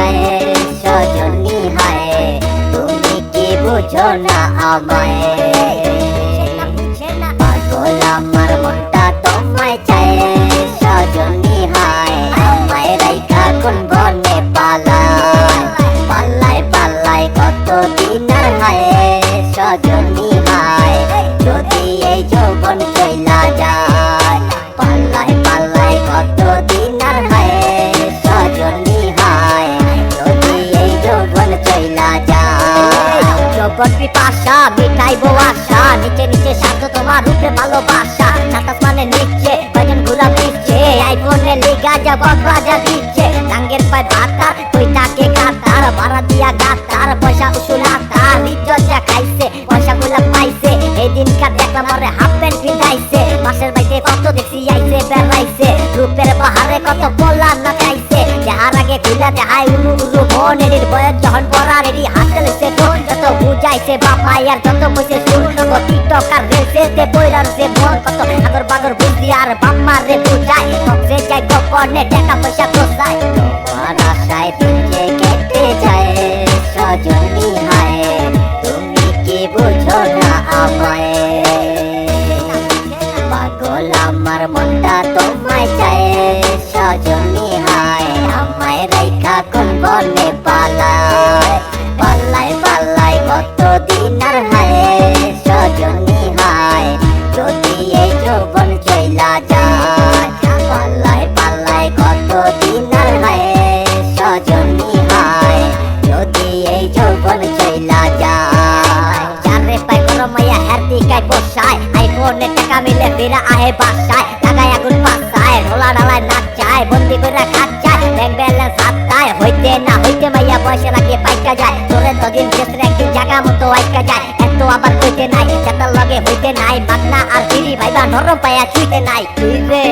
চায় সজনী হায়, তুমি কি বুঝো না আমায়? পাগল আমার মনটা তোমায় চায় সজনী হায়, আমায় রাইখা কোন বনে পালায়, পাল্লায় পাল্লায় কত দিন আর হায় সজনী হায়, যদি এই যৌবন চইলা যায়, পাল্লায় পাল্লায় কত দিন আর হায় সজনী হায়, যদি এই যৌবন চইলা যায়। যৌবন পিপাসা মিটাইবো আশা, নিচে নিচে স্বার্থ তোমার রূপে ভালোবাসা, সাতাশ মানে নিচ্ছে কয়জন ঘুরা পিচ্ছে, আইফোনে লিগা যা বাজা দিচ্ছে, টাঙ্গের পায় ভাতা তুই তাকে কাতার, ভাড়া দিয়া গাতার পয়সা উসুলা তার, ইজ্জত যা খাইছে পয়সা গুলা পাইছে, এই দিনকার দেখলাম আরে হাফ প্যান্ট পিন্ধাইছে, পাশের বাইতে কত দেখছি আইছে বেড়াইছে, রূপের পাহাড়ে কত পোলা নাচাইছে, যাহার আগে খুলা দেখায় উলু উলু মন, এর বয়স যখন পড়ার এরই হাত চলেছে টোন, যত বুঝাইছে বাপ আর যত কইছে শুন, কত টিকটক আর রেলসেতে বইরার সে মন, কত আগর বাগর বুঝি আর বাপ মা রে বুঝায়, সবসে যাই গোপনে টাকা পয়সা কোসায়, তোমার আশায় দিন যে কেটে যায় সজনী হায়, তুমি কি বুঝো না আমায়? পাগল আমার মনটা তোমায় চায় সজনী হায়, আমায় রাইখা কোন বনে পালায়, পাল্লায় পাল্লায় কত দিন আর হায় সজনী হায়, যদি এই যৌবন চইলা যায়, পাল্লায় পাল্লায় কত দিন আর হায় সজনী হায়, যদি এই যৌবন চইলা যায়। চারে পাই কোন মাইয়া হ্যারতি গায় বসায়, আইফোনে টাকা মিলে ফিরা আহে বাসায়, টাকায় আগুন পাসায় ঢোলা ঢালায় নাচায়, বন্দি করে খাচ্ছায় ব্যাংক ব্যালেন্স হাতায়, হইতে না হইতে মাইয়া পয়সা লাগিয়ে পাইকা যায়, তোরে তদিন শেষে একদিন জায়গা মতো আইকা যায়, এত আবার কইতে নাই চেতার লগে হইতে নাই, বাগনা আর ফিরি ভাইবা নরম পায়া ছুইতে নাই রে।